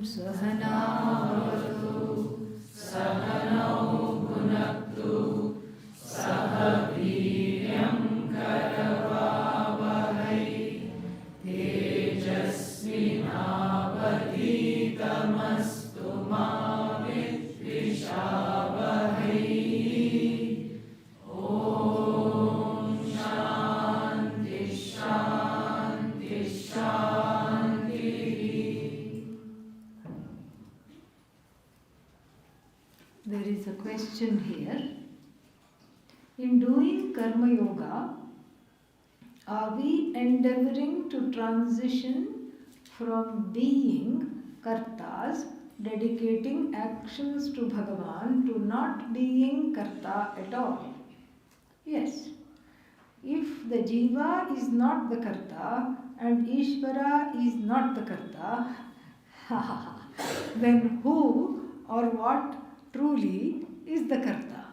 Sahanavatu Sahanau Bhunaktu Saha Veeryam Karavavahai Tejasvinavadhitamastu ma Vidvishavahai. Om Shanti Shanti Shanti. There is a question here. In doing Karma Yoga, are we endeavoring to transition from being kartas, dedicating actions to Bhagavan, to not being karta at all? Yes. If the jiva is not the karta and Ishvara is not the karta, then who or what truly is the karta?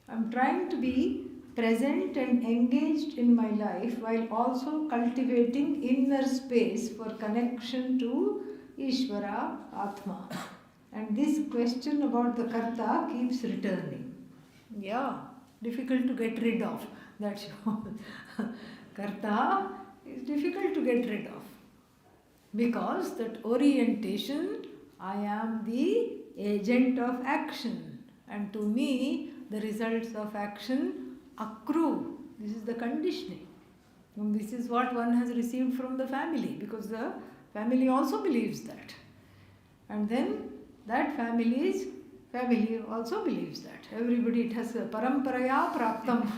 I am trying to be present and engaged in my life while also cultivating inner space for connection to Ishvara, Atma. And this question about the karta keeps returning. Yeah, difficult to get rid of. That's karta is difficult to get rid of. Because that orientation, I am the agent of action. And to me, the results of action accrue. This is the conditioning. And this is what one has received from the family, because the family also believes that. And then that family also believes that. Everybody, it has a paramparaya praptam.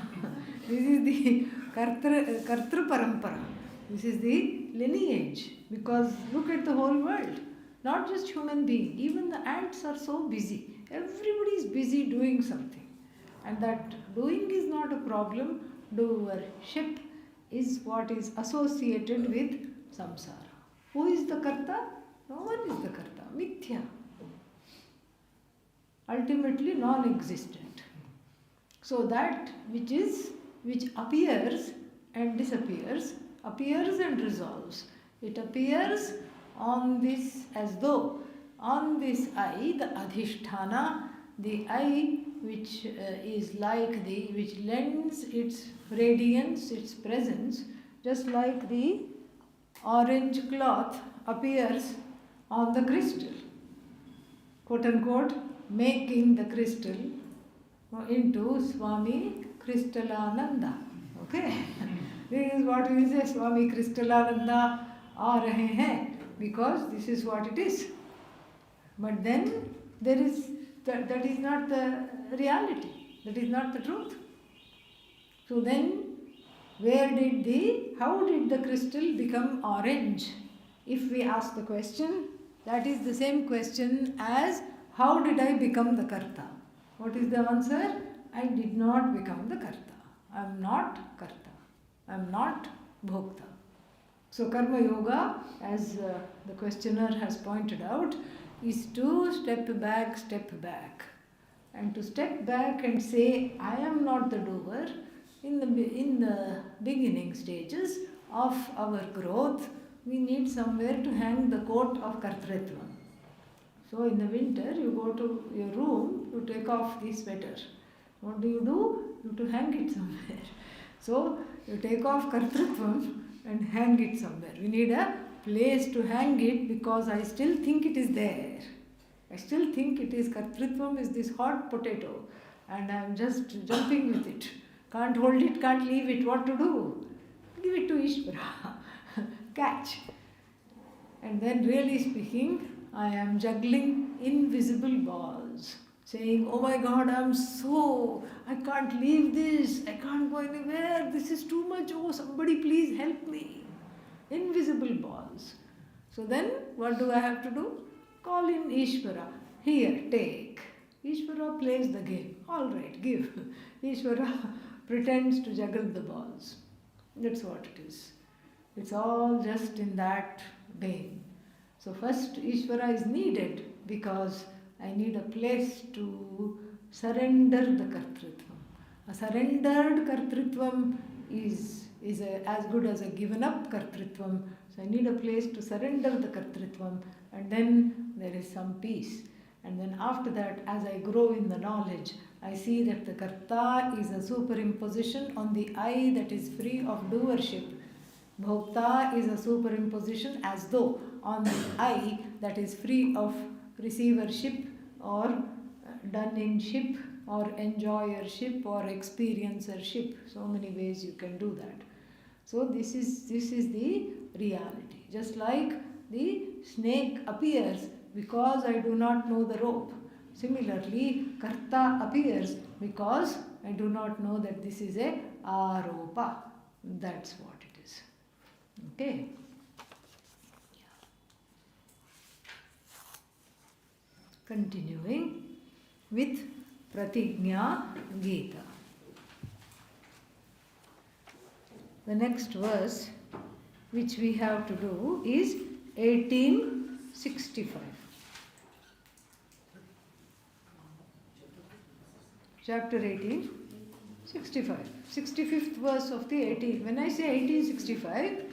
This is the kartru parampara. This is the lineage. Because look at the whole world. Not just human being. Even the ants are so busy. Everybody is busy doing something. And that doing is not a problem. Doership is what is associated with samsara. Who is the karta? No one is the karta. Mithya. Ultimately non-existent. So that which appears and disappears, appears and resolves. It appears on this as though on this I, the adhishthana, the I which is like which lends its radiance, its presence, just like the orange cloth appears on the crystal, quote unquote, making the crystal into Swami Kristalananda. Okay? This is what we say, Swami Kristalananda aa rahe hain, because this is what it is. But then that is not the reality. That is not the truth. So then, how did the crystal become orange? If we ask the question, that is the same question as how did I become the karta? What is the answer? I did not become the karta. I am not karta. I am not bhokta. So Karma Yoga, as the questioner has pointed out, is to step back. And to step back and say, I am not the doer. In the beginning stages of our growth, we need somewhere to hang the coat of kartritva. So in the winter, you go to your room, you take off the sweater. What do? You have to hang it somewhere. So you take off kartritvam and hang it somewhere. We need a place to hang it, because I still think it is there. I still think it is kartritvam is this hot potato and I am just jumping with it. Can't hold it, can't leave it. What to do? Give it to Ishvara. Catch. And then really speaking, I am juggling invisible balls. Saying, oh my God, I can't leave this. I can't go anywhere. This is too much. Oh, somebody please help me. Invisible balls. So then, what do I have to do? Call in Ishvara. Here, take. Ishvara plays the game. All right, give. Ishvara pretends to juggle the balls. That's what it is. It's all just in that vein. So first, Ishvara is needed because I need a place to surrender the kartritvam. A surrendered kartritvam is as good as a given up kartritvam. So I need a place to surrender the kartritvam. and then there is some peace. And then after that, as I grow in the knowledge, I see that the karta is a superimposition on the I that is free of doership. Bhokta is a superimposition as though on the I that is free of receivership or done-in-ship or enjoyership or experiencership. So many ways you can do that. So this is the reality. Just like the snake appears because I do not know the rope. Similarly, karta appears because I do not know that this is a aropa. That's what it is. Okay. Continuing with Pratijñā-Gītā. The next verse which we have to do is 1865. Chapter 18, 65. 65th verse of the 18th. When I say 1865,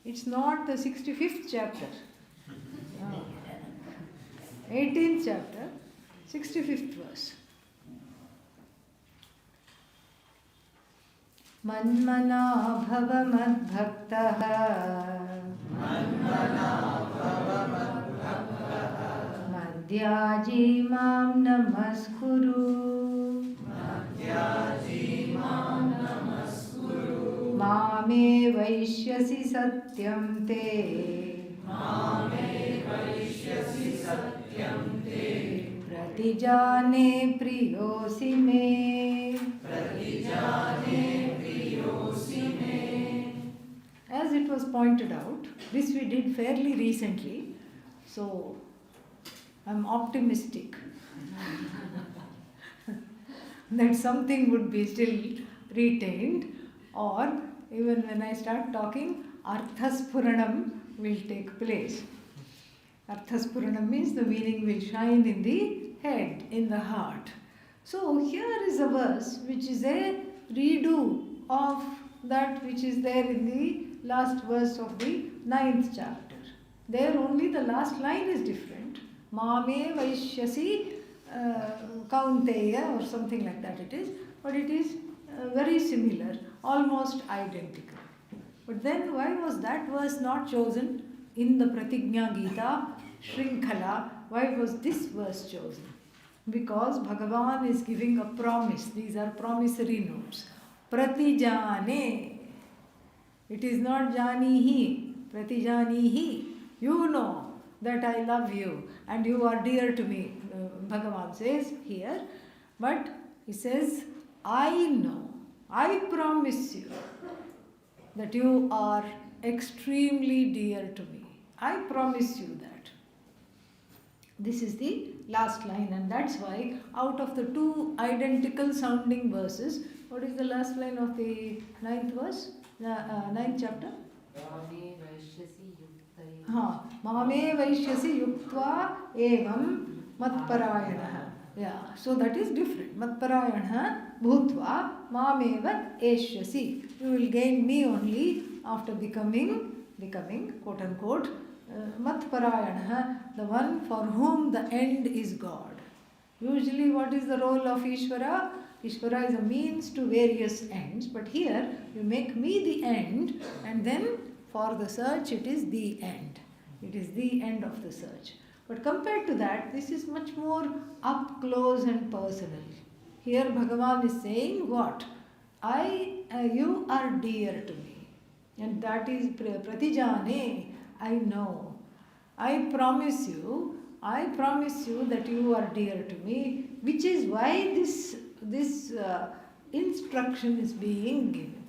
it's not the 65th chapter. 18th chapter, 65th verse. Manmana bhava madbhaktaha madhyaji mam namaskuru Mame vaishyasi satyam te Pratijane priyosi me As it was pointed out, this we did fairly recently, so I'm optimistic that something would be still retained, or even when I start talking, Arthaspuranam will take place. Arthaspuranam means the meaning will shine in the head, in the heart. So here is a verse which is a redo of that which is there in the last verse of the 9th chapter. There only the last line is different. Mame vaishyasi kaunteya or something like that it is. But it is very similar, almost identical. But then why was that verse not chosen in the Pratijñā-Gītā Shrinkhala? Why was this verse chosen? Because Bhagavan is giving a promise. These are promissory notes. Pratijane. It is not janihi. Pratijanihi. You know that I love you and you are dear to me. Bhagavan says here. But he says, I know. I promise you that you are extremely dear to me. I promise you that. This is the last line, and that's why out of the two identical sounding verses, what is the last line of the 9th verse? 9th chapter? Mame vaishyasi yuktva evam matparayanaha. Yeah, so that is different. Matparayanaha bhutva mameva eshyasi. You will gain me only after becoming quote unquote matparayanaha, the one for whom the end is God. Usually what is the role of Ishvara? Ishvara is a means to various ends, but here you make me the end, and then for the search it is the end. It is the end of the search. But compared to that, this is much more up close and personal. Here Bhagavan is saying what? You are dear to me. And that is Pratijane, I know. I promise you that you are dear to me, which is why this instruction is being given.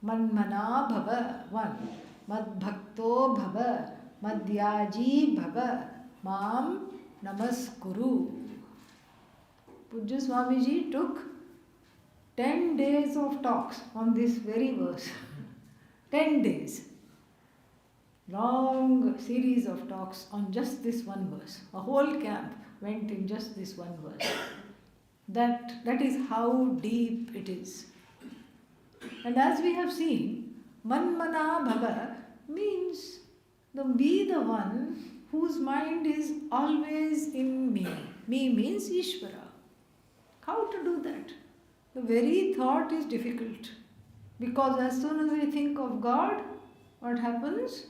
Manmana bhava, one. Madbhakto bhava, madhyaji bhava, mam namaskuru. Pujya Swamiji took 10 days of talks on this very verse. 10 days. Long series of talks on just this one verse. A whole camp went in just this one verse. That is how deep it is. And as we have seen, Manmana Bhava means be the one mind is always in me. Me means Ishvara. How to do that? The very thought is difficult. Because as soon as we think of God, what happens?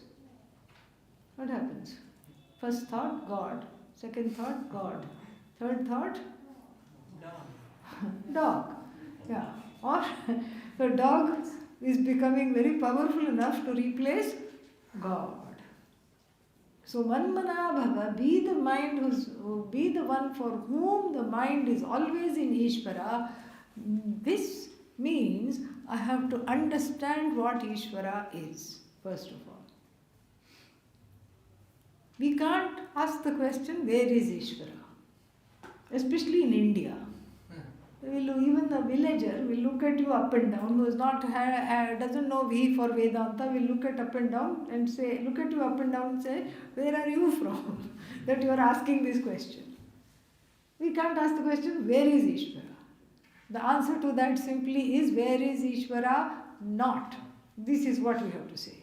What happens? First thought, God. Second thought, God. Third thought? Dog. Yeah. Or the dog is becoming very powerful enough to replace God. So Manmana Bhava, be the be the one for whom the mind is always in Ishvara. This means I have to understand what Ishvara is, first of all. We can't ask the question, where is Ishvara? Especially in India. Even the villager will look at you up and down, who is not doesn't know V for Vedanta, will look at up and down and say, look at you up and down and say, where are you from? That you are asking this question. We can't ask the question, where is Ishvara? The answer to that simply is, where is Ishvara? Not. This is what we have to say.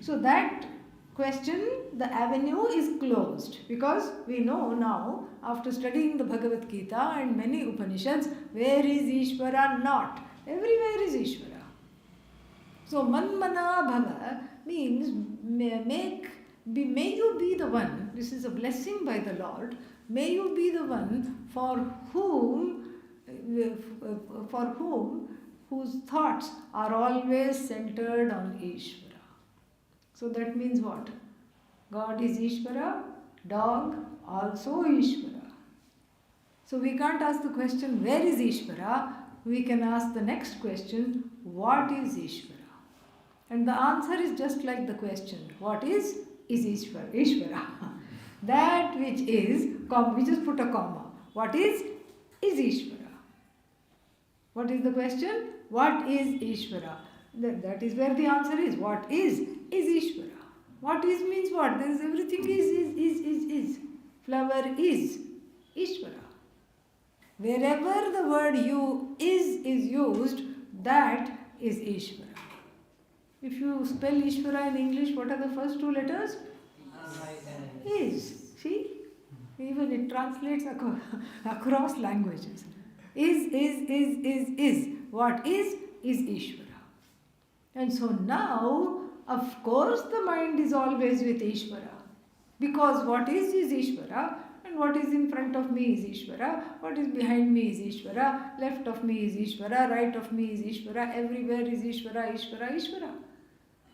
So that question, the avenue is closed, because we know now, after studying the Bhagavad-Gītā and many Upanishads, where is Ishvara? Not. Everywhere is Ishvara. So Manmana Bhava means may you be the one, this is a blessing by the Lord, may you be the one for whom whose thoughts are always centered on Ishvara. So that means what? God is Ishvara, dog also Ishvara. So we can't ask the question, where is Ishvara? We can ask the next question, what is Ishvara? And the answer is just like the question, what is Ishvara? Ishvara. That which is, we just put a comma. What is Ishvara. What is the question? What is Ishvara? That is where the answer is. What is Ishvara. What is means what? There is everything is. Flower is Ishvara. Wherever the word you is used, that is Ishvara. If you spell Ishvara in English, what are the first two letters? Is. See? Even it translates across languages. Is. What is Ishvara. And so now, of course, the mind is always with Ishvara. Because what is Ishvara, and what is in front of me is Ishvara, what is behind me is Ishvara, left of me is Ishvara, right of me is Ishvara, everywhere is Ishvara, Ishvara, Ishvara.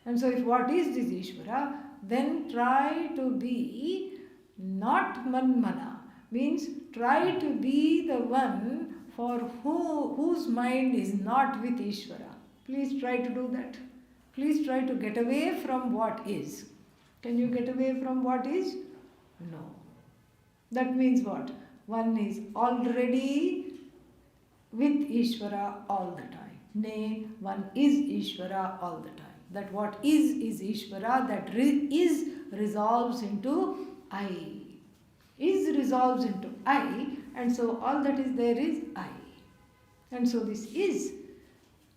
And so if what is Ishvara, then try to be not Manmana, means try to be the one for whose mind is not with Ishvara. Please try to do that. Please try to get away from what is. Can you get away from what is? No. That means what? One is already with Ishvara all the time. Nay, one is Ishvara all the time. That what is Ishvara, that is resolves into I. Is resolves into I, and so all that is there is I. And so this is.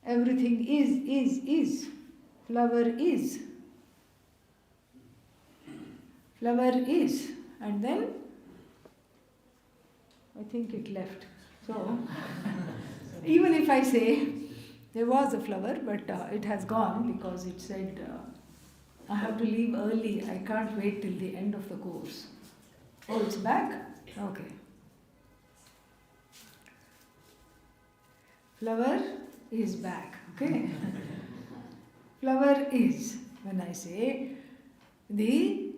Everything is. Flower is. Flower is. And then, I think it left. So, even if I say, there was a flower, but it has gone because it said, I have to leave early. I can't wait till the end of the course. Oh, it's back? Okay. Flower is back. Okay. Flower is, when I say, the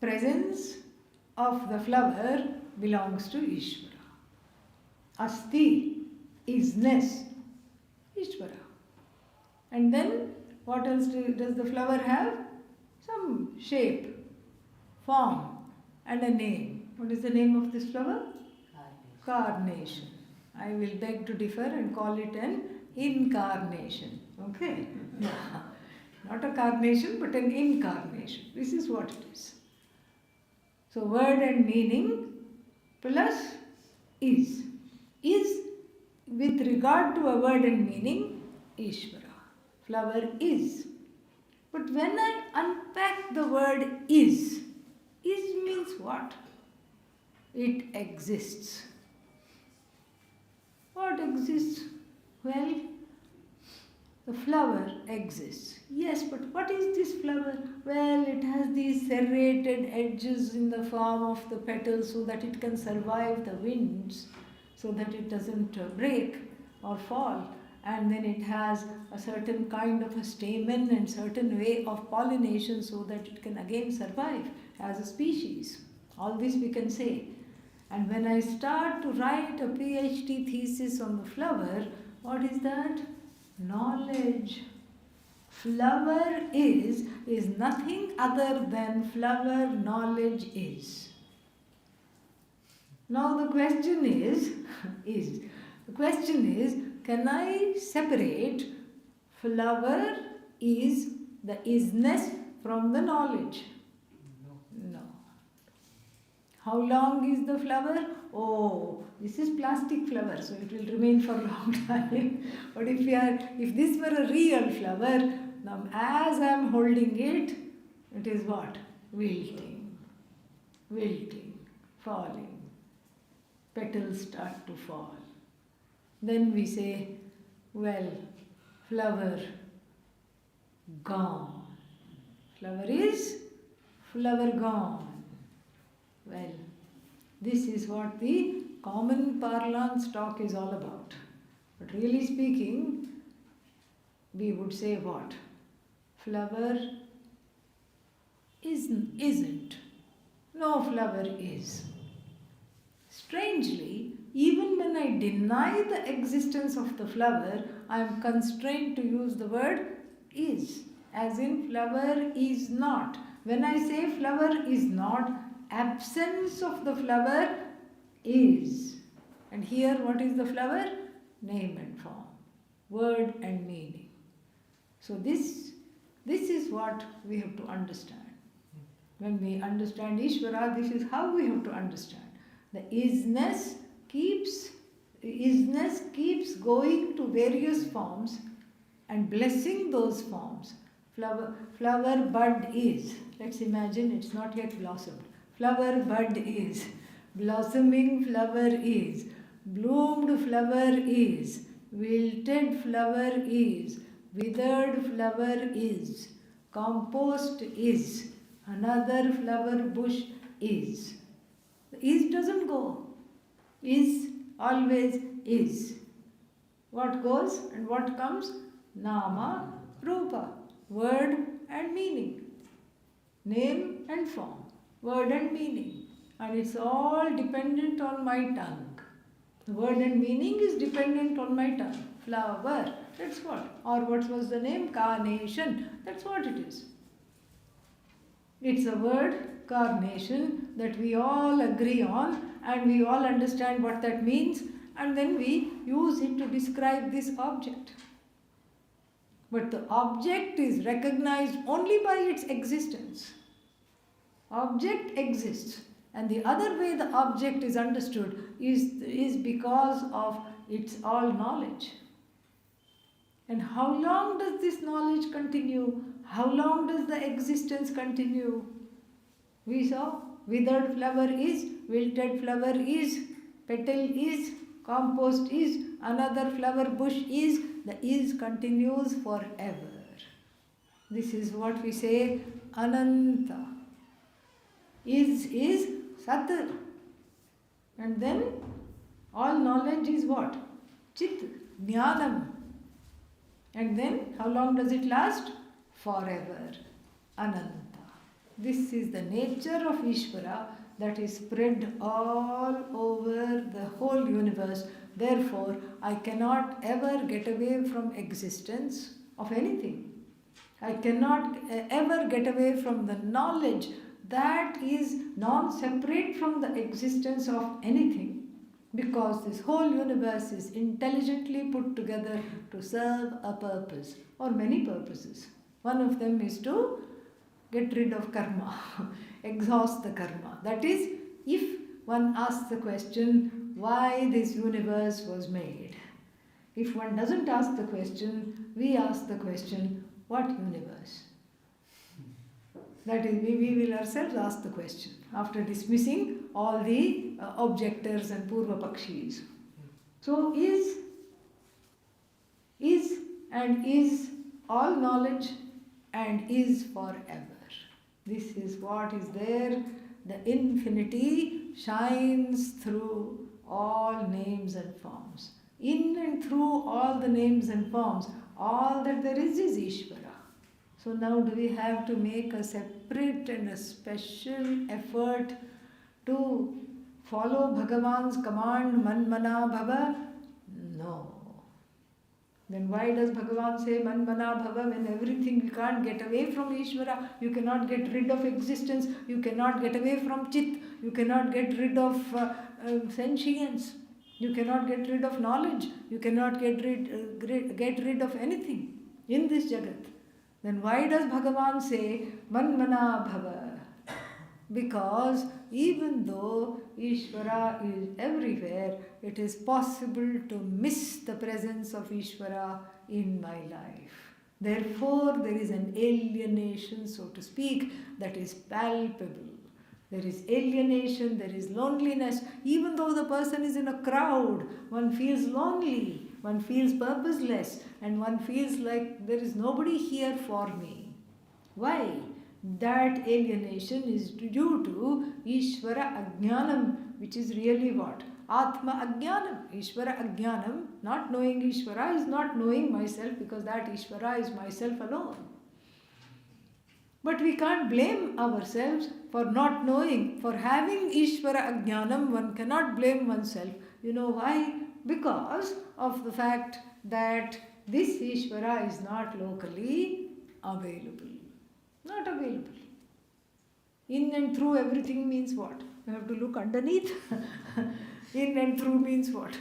presence of the flower belongs to Ishvara. Asti, isness, Ishvara. And then, what else does the flower have? Some shape, form, and a name. What is the name of this flower? Carnation. I will beg to differ and call it an incarnation. Okay? Not a carnation, but an incarnation. This is what it is. So, word and meaning plus is. Is, with regard to a word and meaning, Ishvara. Flower is. But when I unpack the word is means what? It exists. What exists? Well, the flower exists. Yes, but what is this flower? Well, it has these serrated edges in the form of the petals so that it can survive the winds, so that it doesn't break or fall. And then it has a certain kind of a stamen and certain way of pollination so that it can again survive as a species. All this we can say. And when I start to write a PhD thesis on the flower, what is that? Knowledge. Flower is nothing other than flower knowledge is. Now the question is, can I separate flower is the isness from the knowledge? No. How long is the flower? Oh, this is plastic flower, so it will remain for a long time. But if this were a real flower, now as I am holding it, it is what? Wilting, falling. Petals start to fall. Then we say, well, flower gone. Flower is flower gone. Well, this is what the common parlance talk is all about. But really speaking, we would say what? Flower isn't. No flower is. Strangely, even when I deny the existence of the flower, I am constrained to use the word is, as in flower is not. When I say flower is not, absence of the flower is. And here what is the flower? Name and form, word and meaning. So this is what we have to understand. When we understand Ishvara, this is how we have to understand. The isness keeps going to various forms and blessing those forms. Flower bud is. Let's imagine it's not yet blossomed. Flower bud is. Blossoming flower is. Bloomed flower is. Wilted flower is. Withered flower is. Compost is. Another flower bush is. The is doesn't go. Is always is. What goes and what comes? Nama, Rupa, word and meaning. Name and form, word and meaning. And it's all dependent on my tongue. The word and meaning is dependent on my tongue. Flower, that's what. Or what was the name? Carnation, that's what it is. It's a word, carnation, that we all agree on and we all understand what that means, and then we use it to describe this object. But the object is recognized only by its existence. Object exists, and the other way the object is understood is because of its all knowledge. And how long does this knowledge continue? How long does the existence continue? We saw withered flower is, wilted flower is, petal is, compost is, another flower bush is. The is continues forever. This is what we say Ananta. Is Sat. And then all knowledge is what? Chit, Jnanam. And then how long does it last? Forever. Ananta. This is the nature of Ishvara that is spread all over the whole universe. Therefore, I cannot ever get away from existence of anything. I cannot ever get away from the knowledge that is non-separate from the existence of anything, because this whole universe is intelligently put together to serve a purpose or many purposes. One of them is to get rid of karma, exhaust the karma. That is, if one asks the question, why this universe was made. If one doesn't ask the question, we ask the question, what universe? That is, we will ourselves ask the question after dismissing all the objectors and Purva Pakshis. So is and is all knowledge and is forever. This is what is there. The infinity shines through all names and forms. In and through all the names and forms, all that there is Ishvara. So now do we have to make a separate and a special effort to follow Bhagavan's command, Manmana Bhava? No. Then why does Bhagavan say Manmana Bhava when everything, you can't get away from Ishvara, you cannot get rid of existence, you cannot get away from Chit, you cannot get rid of sentience, you cannot get rid of knowledge, you cannot get rid of anything in this Jagat. Then why does Bhagavan say Manmana Bhava? Because even though Ishvara is everywhere, it is possible to miss the presence of Ishvara in my life. Therefore, there is an alienation, so to speak, that is palpable. There is alienation, there is loneliness. Even though the person is in a crowd, one feels lonely, one feels purposeless, and one feels like there is nobody here for me. Why? That alienation is due to Ishvara Ajnanam, which is really what? Atma Ajnanam. Ishvara Ajnanam, not knowing Ishvara is not knowing myself, because that Ishvara is myself alone. But we can't blame ourselves for not knowing, for having Ishvara Ajnanam. One cannot blame oneself. You know why? Because of the fact that this Ishvara is not locally available. Not available. In and through everything means what? You have to look underneath. In and through means what?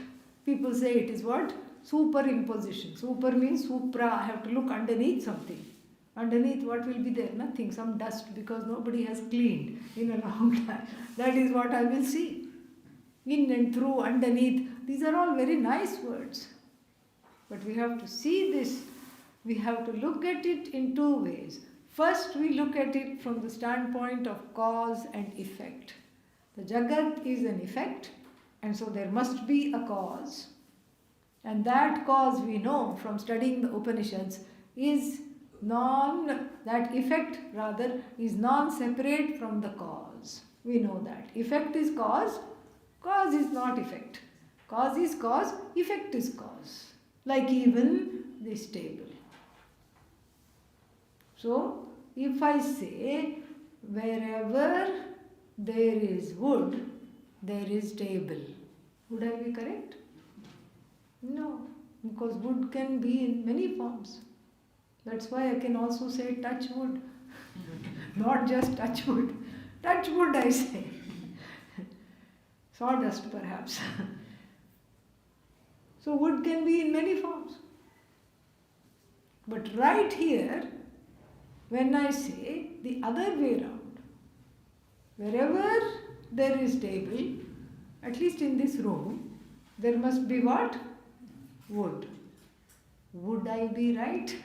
People say it is what? Superimposition. Super means supra. I have to look underneath something. Underneath what will be there? Nothing. Some dust, because nobody has cleaned in a long time. That is what I will see. In and through, underneath. These are all very nice words. But we have to see this. We have to look at it in two ways. First, we look at it from the standpoint of cause and effect. The Jagat is an effect, and so there must be a cause. And that cause, we know from studying the Upanishads, is that effect rather is non-separate from the cause. We know that. Effect is cause, cause is not effect. Cause is cause, effect is cause. Like even this table. So, if I say, wherever there is wood, there is table, would I be correct? No, because wood can be in many forms. That's why I can also say touch wood, not just touch wood. Touch wood, I say. Sawdust, perhaps. So wood can be in many forms. But right here, when I say the other way around, wherever there is table, at least in this room, there must be what? Wood. Would I be right?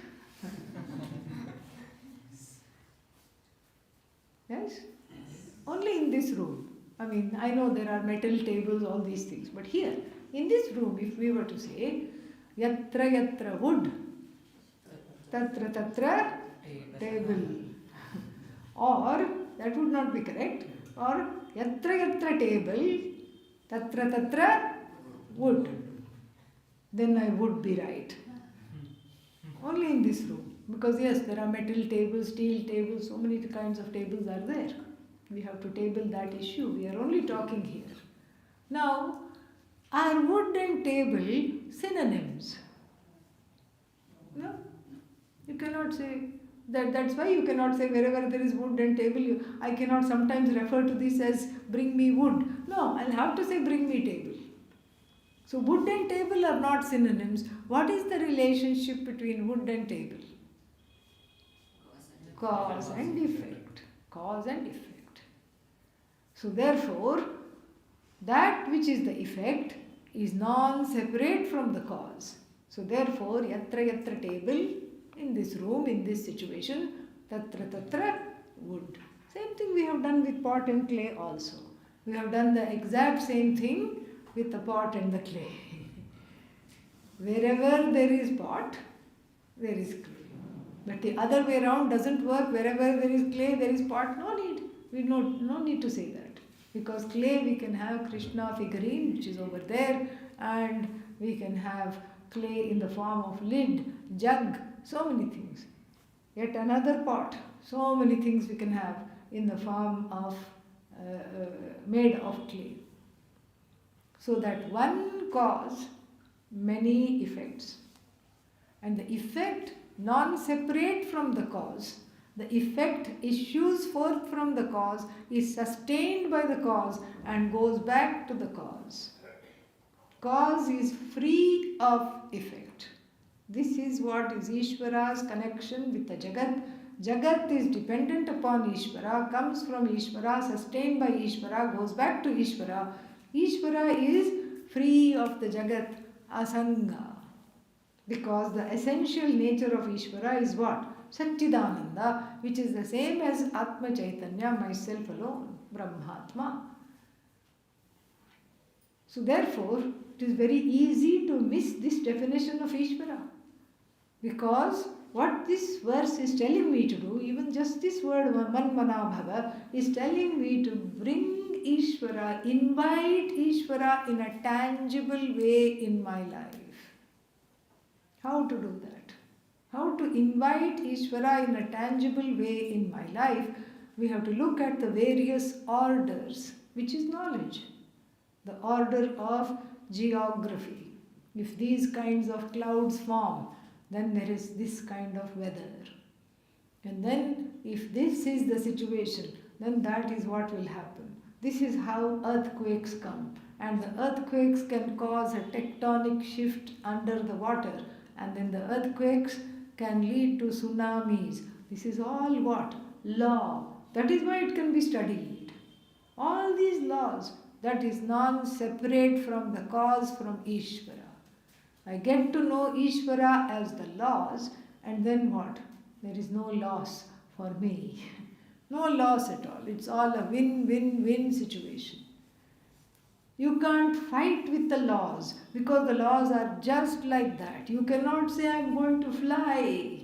Yes? Only in this room. I mean, I know there are metal tables, all these things, but here, in this room, if we were to say, yatra yatra wood, tatra tatra table. Or, that would not be correct, or yatra yatra table, tatra tatra wood. Then I would be right. Only in this room. Because yes, there are metal tables, steel tables, so many kinds of tables are there. We have to table that issue. We are only talking here. Now, are wood and table synonyms? No? You cannot say that. That's why you cannot say wherever there is wood and table. I cannot sometimes refer to this as bring me wood. No, I'll have to say bring me table. So wood and table are not synonyms. What is the relationship between wood and table? Cause and effect. Cause and effect. So therefore, that which is the effect is non-separate from the cause. So therefore, yatra yatra table, in this room, in this situation, tatra tatra wood. Same thing we have done with pot and clay also. We have done the exact same thing with the pot and the clay. Wherever there is pot, there is clay. But the other way around doesn't work. Wherever there is clay, there is pot. No need. No need to say that. Because clay, we can have Krishna figurine, which is over there, and we can have clay in the form of lid, jug, so many things. Yet another pot, so many things we can have in the form of made of clay. So that one cause, many effects. And the effect, non-separate from the cause, the effect issues forth from the cause, is sustained by the cause and goes back to the cause. Cause is free of effect. This is what is Ishvara's connection with the Jagat. Jagat is dependent upon Ishvara, comes from Ishvara, sustained by Ishvara, goes back to Ishvara. Ishvara is free of the Jagat, asanga. Because the essential nature of Ishvara is what? Satchidananda, which is the same as Atma Chaitanya, myself alone, Brahmatma. So therefore, it is very easy to miss this definition of Ishvara. Because what this verse is telling me to do, even just this word Manmana Bhava, is telling me to bring Ishvara, invite Ishvara in a tangible way in my life. How to do that? How to invite Ishvara in a tangible way in my life? We have to look at the various orders, which is knowledge. The order of geography. If these kinds of clouds form, then there is this kind of weather. And then if this is the situation, then that is what will happen. This is how earthquakes come. And the earthquakes can cause a tectonic shift under the water. And then the earthquakes can lead to tsunamis. This is all what? Law. That is why it can be studied. All these laws, that is non-separate from the cause, from Ishvara. I get to know Ishvara as the laws, and then what? There is no loss for me. No loss at all. It's all a win-win-win situation. You can't fight with the laws because the laws are just like that. You cannot say, I'm going to fly.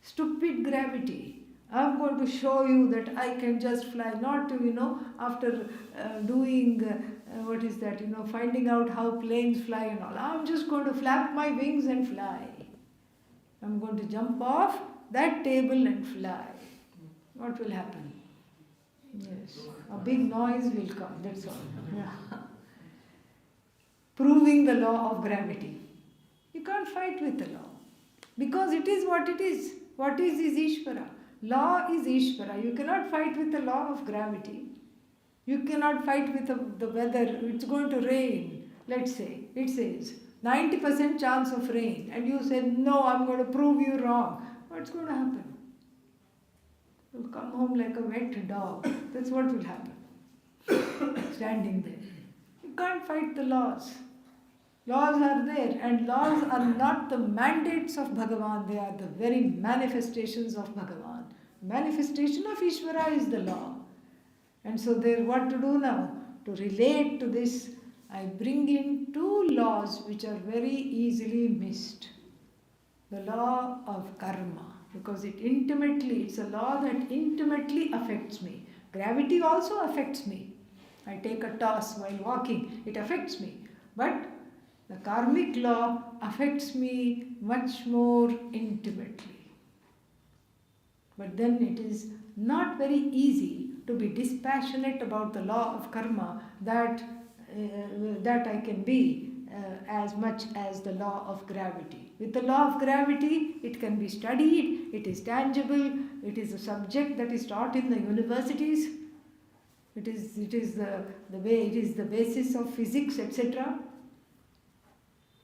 Stupid gravity. I'm going to show you that I can just fly. Not to, after doing, finding out how planes fly and all. I'm just going to flap my wings and fly. I'm going to jump off that table and fly. What will happen? Yes, a big noise will come, that's all. Yeah. Proving the law of gravity. You can't fight with the law. Because it is what it is. What is Ishvara. Law is Ishvara. You cannot fight with the law of gravity. You cannot fight with the weather. It's going to rain, let's say. It says 90% chance of rain. And you said, no, I'm going to prove you wrong. What's going to happen? You'll come home like a wet dog. That's what will happen. Standing there. You can't fight the laws. Laws are there, and laws are not the mandates of Bhagavan. They are the very manifestations of Bhagavan. Manifestation of Ishvara is the law. And so there, what to do now? To relate to this, I bring in two laws which are very easily missed. The law of karma. Because it's a law that intimately affects me. Gravity also affects me. I take a toss while walking, it affects me. But the karmic law affects me much more intimately. But then it is not very easy to be dispassionate about the law of karma that I can be as much as the law of gravity. With the law of gravity, it can be studied, it is tangible, it is a subject that is taught in the universities, it is the basis of physics, etc.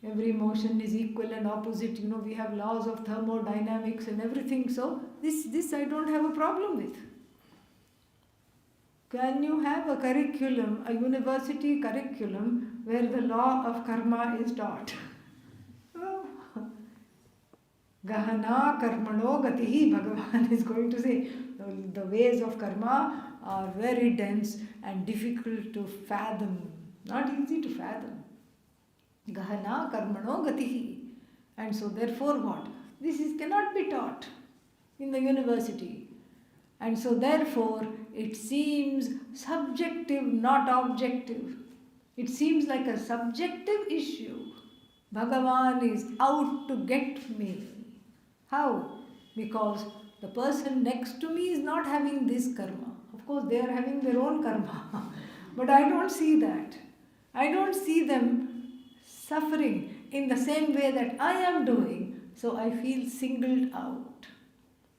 Every motion is equal and opposite. We have laws of thermodynamics and everything. So this I don't have a problem with. Can you have a curriculum, a university curriculum, where the law of karma is taught? Gahana karmano gatihi. Bhagavan is going to say the ways of karma are very dense and difficult to fathom. Not easy to fathom. Gahana karmano gatihi. And so therefore what? This cannot be taught in the university. And so therefore it seems subjective, not objective. It seems like a subjective issue. Bhagavan is out to get me. How? Because the person next to me is not having this karma. Of course, they are having their own karma. But I don't see that. I don't see them suffering in the same way that I am doing. So I feel singled out.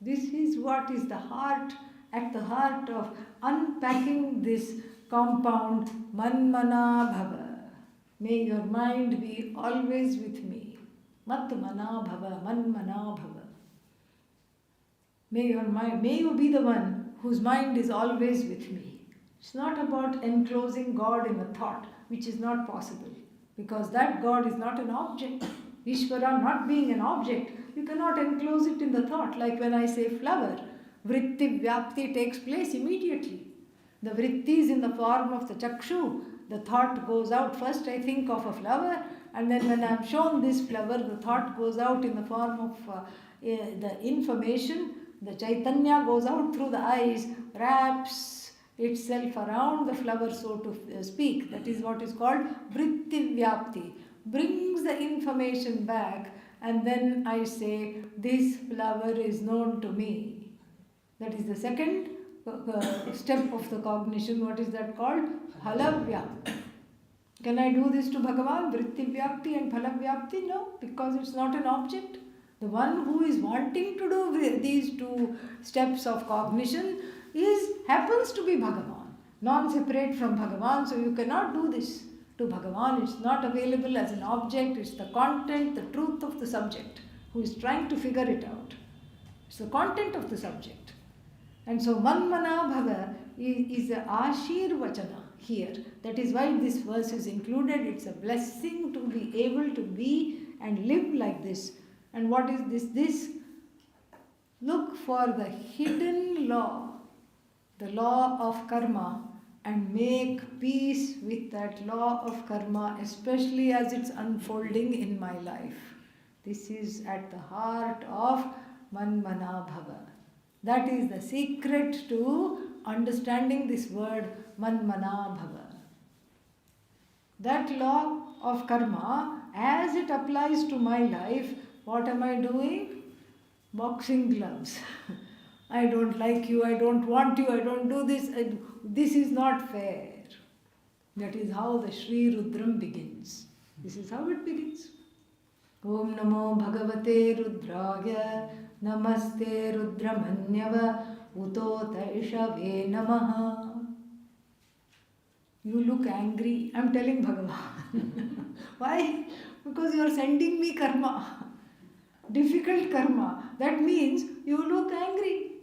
This is what is at the heart of unpacking this compound manmana bhava. May your mind be always with me. Matmana bhava, manmana bhava. May you be the one whose mind is always with me. It's not about enclosing God in a thought, which is not possible. Because that God is not an object. Ishvara not being an object, you cannot enclose it in the thought. Like when I say flower, vritti vyapti takes place immediately. The vritti is in the form of the chakshu. The thought goes out. First I think of a flower, and then when I am shown this flower, the thought goes out in the form of the information. The chaitanya goes out through the eyes, wraps itself around the flower, so to speak. That is what is called vritti vyapti. Brings the information back, and then I say, this flower is known to me. That is the second step of the cognition. What is that called? Phalavya. Can I do this to Bhagavan? Vritti vyapti and phalavya? No, because it's not an object. The one who is wanting to do these two steps of cognition happens to be Bhagavan, non-separate from Bhagavan. So you cannot do this to Bhagavan. It's not available as an object. It's the content, the truth of the subject who is trying to figure it out. It's the content of the subject. And so manmana bhava is a ashirvachana here. That is why this verse is included. It's a blessing to be able to be and live like this. And what is this? Look for the hidden law, the law of karma, and make peace with that law of karma, especially as it's unfolding in my life. This is at the heart of manmana bhava. That is the secret to understanding this word manmana bhava. That law of karma, as it applies to my life, what am I doing? Boxing gloves. I don't like you, I don't want you, I don't do this. This is not fair. That is how the Sri Rudram begins. This is how it begins. Om Namo Bhagavate Rudraya Namaste Rudramanyava Utota Ishave Namaha. You look angry. I am telling Bhagavan. Why? Because you are sending me karma. Difficult karma. That means you look angry.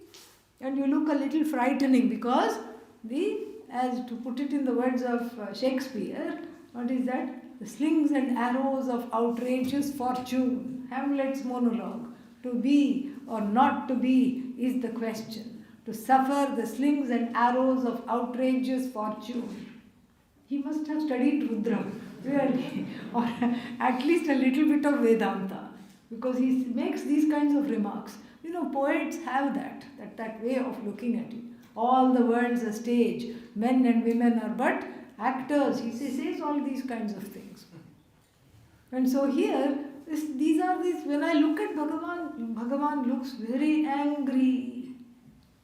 And you look a little frightening because as to put it in the words of Shakespeare, what is that? The slings and arrows of outrageous fortune. Hamlet's monologue. To be or not to be is the question. To suffer the slings and arrows of outrageous fortune. He must have studied Rudra, really, or at least a little bit of Vedanta, because he makes these kinds of remarks. You know, poets have that way of looking at it. All the world's a stage. Men and women are but actors. He says all these kinds of things. And so here, when I look at Bhagavan, Bhagavan looks very angry.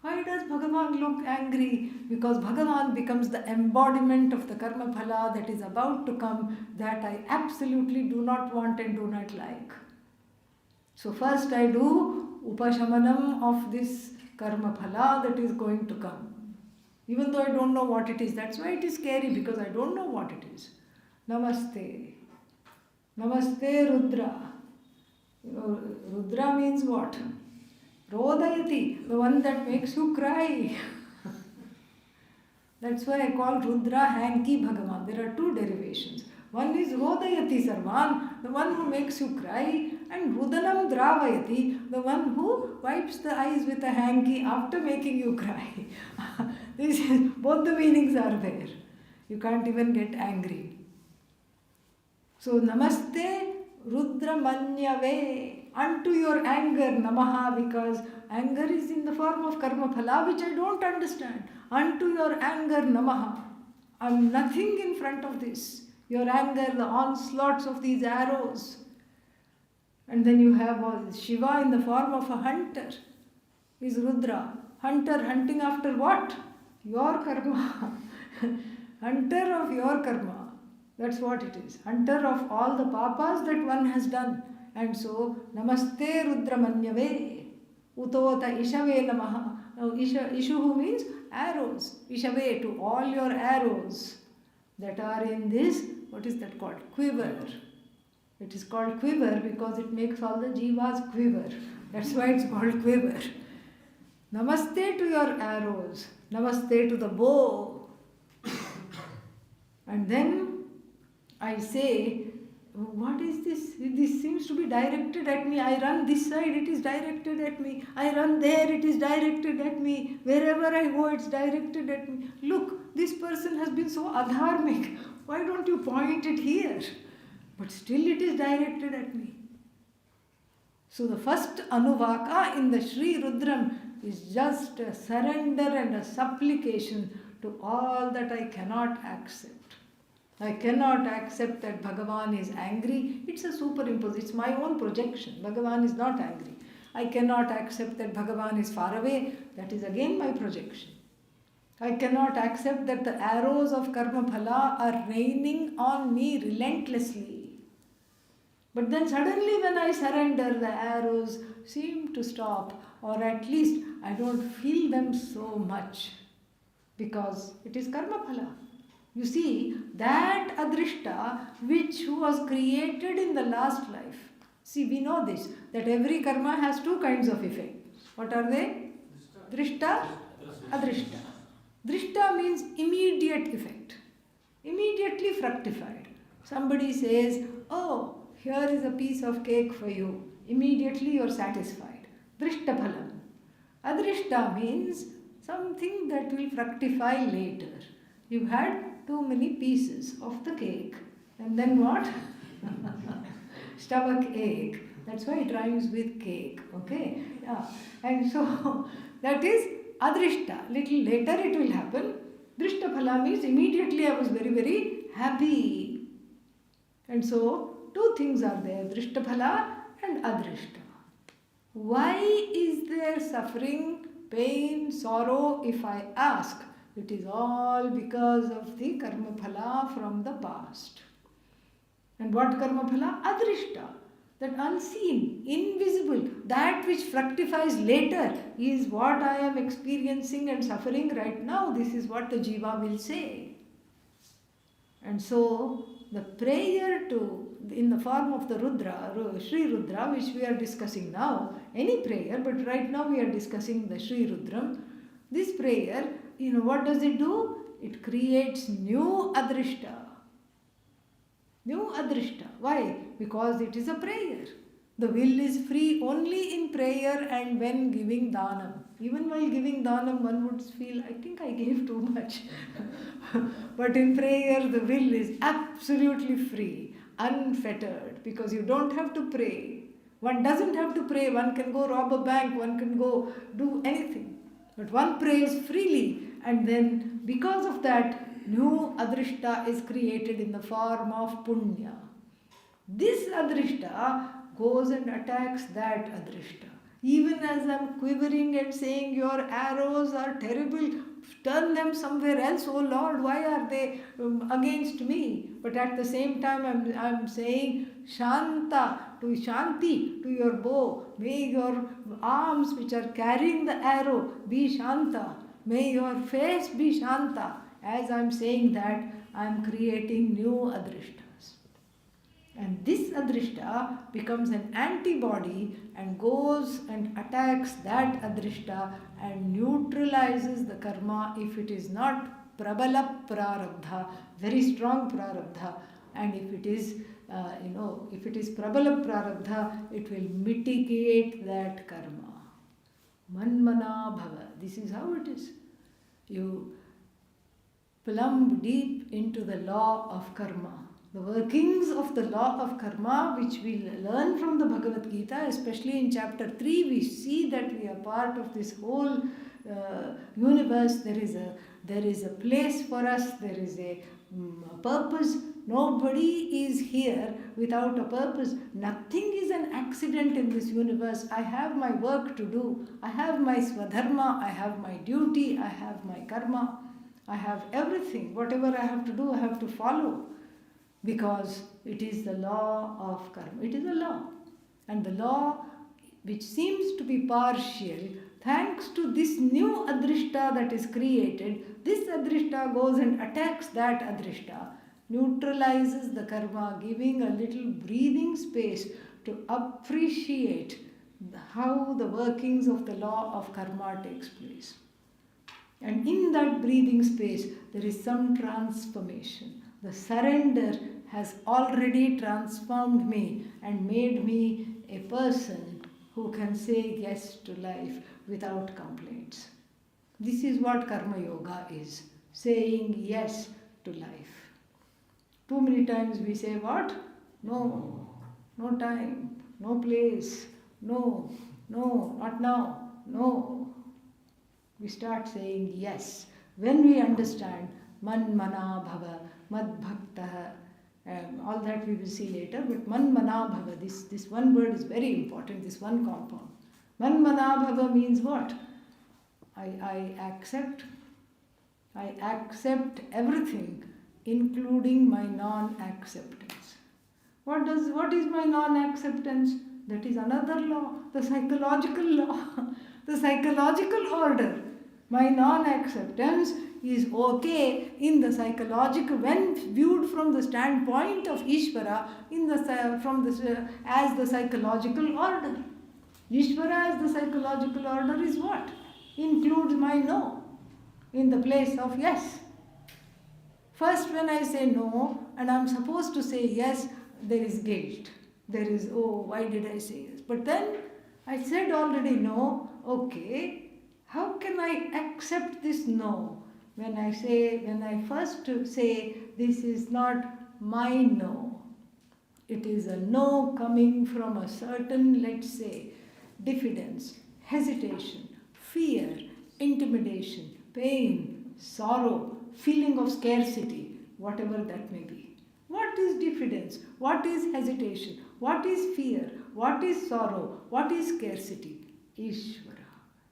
Why does Bhagavan look angry? Because Bhagavan becomes the embodiment of the karma phala that is about to come, that I absolutely do not want and do not like. So first I do upashamanam of this karma phala that is going to come. Even though I don't know what it is. That's why it is scary, because I don't know what it is. Namaste. Namaste Rudra. Rudra means what? Rodayati, the one that makes you cry. That's why I call Rudra Hanky Bhagavan. There are two derivations. One is Rodayati Sarvan, the one who makes you cry, and Rudanam Dravayati, the one who wipes the eyes with a hanky after making you cry. Both the meanings are there. You can't even get angry. So, Namaste Rudra Manyave, unto your anger Namaha, because anger is in the form of karma phala, which I don't understand. Unto your anger Namaha. I'm nothing in front of this. Your anger, the onslaughts of these arrows. And then you have Shiva in the form of a hunter, is Rudra. Hunter hunting after what? Your karma. Hunter of your karma. That's what it is. Hunter of all the papas that one has done. And so, Namaste Rudra Manyave, Utota Ishave Namaha. Now, Ishuhu means arrows. Ishave, to all your arrows that are in this, what is that called? Quiver. It is called quiver because it makes all the jivas quiver. That's why it's called quiver. Namaste to your arrows. Namaste to the bow. And then I say, what is this? This seems to be directed at me. I run this side, it is directed at me. I run there, it is directed at me. Wherever I go, it's directed at me. Look, this person has been so adharmic. Why don't you point it here? But still it is directed at me. So the first Anuvaka in the Sri Rudram is just a surrender and a supplication to all that I cannot accept. I cannot accept that Bhagavan is angry. It's a superimposition. It's my own projection. Bhagavan is not angry. I cannot accept that Bhagavan is far away. That is again my projection. I cannot accept that the arrows of karma phala are raining on me relentlessly. But then suddenly when I surrender, the arrows seem to stop, or at least I don't feel them so much, because it is karma phala. You see, that adrishta which was created in the last life. See, we know this, that every karma has two kinds of effect. What are they? Drishta, adrishta. Drishta means immediate effect, immediately fructified. Somebody says, oh, here is a piece of cake for you. Immediately you are satisfied. Drishta phalam. Adrishta means something that will fructify later. You had too many pieces of the cake. And then what? Stomach ache. That's why it rhymes with cake. Okay? Yeah. And so that is adrishta. Little later it will happen. Drishta phala means immediately I was very, very happy. And so two things are there, drishta phala and adrishta. Why is there suffering, pain, sorrow, if I ask? It is all because of the karma phala from the past. And what karma phala? Adrishta. That unseen, invisible, that which fructifies later is what I am experiencing and suffering right now. This is what the jiva will say. And so, the prayer in the form of the Rudra, Sri Rudra, which we are discussing now, any prayer, but right now we are discussing the Sri Rudram. This prayer, what does it do? It creates new adrishta. New adrishta. Why? Because it is a prayer. The will is free only in prayer and when giving dhanam. Even while giving dhanam, one would feel, I think I gave too much. But in prayer, the will is absolutely free, unfettered, because you don't have to pray. One doesn't have to pray. One can go rob a bank. One can go do anything. But one prays freely, and then because of that, new adrishta is created in the form of punya. This adrishta goes and attacks that adrishta. Even as I am quivering and saying, your arrows are terrible, turn them somewhere else, oh Lord, why are they against me? But at the same time I am saying, Shanta, to Shanti, to your bow. May your arms which are carrying the arrow be Shanta. May your face be Shanta. As I am saying that, I am creating new adrishtas. And this adrishta becomes an antibody and goes and attacks that adrishta and neutralizes the karma if it is not prabala prarabdha, very strong prarabdha, and if it is if it is prabala prarabdha, it will mitigate that karma. Manmana bhava. This is how it is. You plumb deep into the law of karma. The workings of the law of karma, which we learn from the Bhagavad-Gītā, especially in chapter 3, we see that we are part of this whole universe. There is a place for us, there is a purpose. Nobody is here without a purpose. Nothing is an accident in this universe. I have my work to do. I have my swadharma. I have my duty. I have my karma. I have everything. Whatever I have to do, I have to follow. Because it is the law of karma. It is a law. And the law, which seems to be partial, thanks to this new adrishta that is created, this adrishta goes and attacks that adrishta, neutralizes the karma, giving a little breathing space to appreciate how the workings of the law of karma takes place. And in that breathing space, there is some transformation. The surrender has already transformed me and made me a person who can say yes to life without complaints. This is what karma yoga is, saying yes to life. Too many times we say what? No, no time, no place, no, not now, no. We start saying yes. When we understand man mana bhava, mad bhaktaha, all that we will see later, but man mana bhava, this one word is very important, this one compound. Man mana bhava means what? I accept everything, including my non-acceptance. What is my non-acceptance? That is another law, the psychological law, the psychological order. My non-acceptance is okay in the psychological, when viewed from the standpoint of Ishvara, as the psychological order. Ishvara as the psychological order is what? Includes my no in the place of yes. First, when I say no and I am supposed to say yes, there is guilt. There is, oh, why did I say yes? But then I said already no, okay. How can I accept this no? When I first say this is not my no, it is a no coming from a certain, let's say, diffidence, hesitation, fear, intimidation, pain, sorrow, feeling of scarcity, whatever that may be. What is diffidence? What is hesitation? What is fear? What is sorrow? What is scarcity? Ishvara.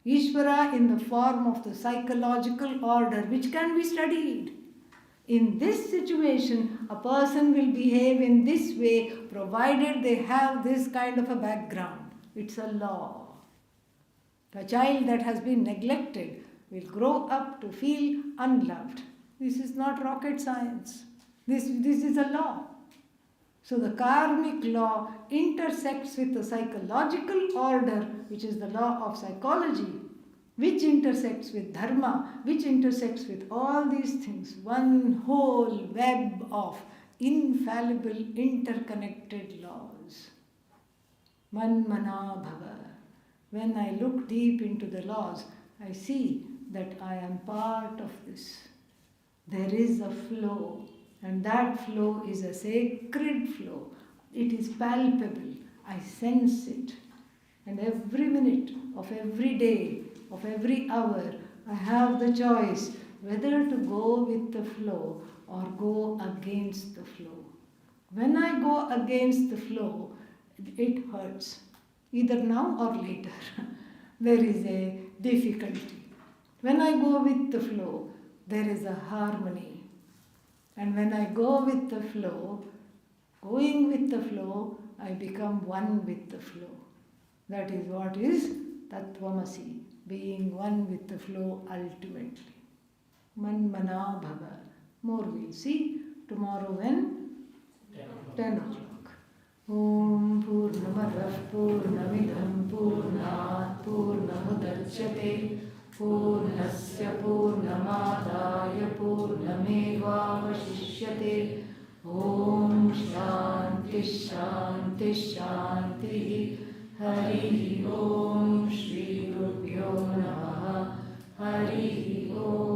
Ishvara in the form of the psychological order which can be studied. In this situation, a person will behave in this way provided they have this kind of a background. It's a law. A child that has been neglected will grow up to feel unloved. This is not rocket science. This is a law. So the karmic law intersects with the psychological order, which is the law of psychology, which intersects with dharma, which intersects with all these things. One whole web of infallible, interconnected laws. Man mana bhava. When I look deep into the laws, I see that I am part of this. There is a flow. And that flow is a sacred flow. It is palpable. I sense it. And every minute of every day, of every hour, I have the choice whether to go with the flow or go against the flow. When I go against the flow, it hurts. Either now or later. There is a difficulty. When I go with the flow, there is a harmony. And when I go with the flow, going with the flow, I become one with the flow. That is what is Tattvamasi, being one with the flow ultimately. Man mana bhava. More we'll see tomorrow when? 10 o'clock. Om Purnamadav Purnamidham Purnat Purnamudachyate Purnasya Purnamadaya Purnamevavashishyate. Om Shanti Shanti Shanti Shanti. Hari Om Shri Gurubhyo Namaha. Hari Om.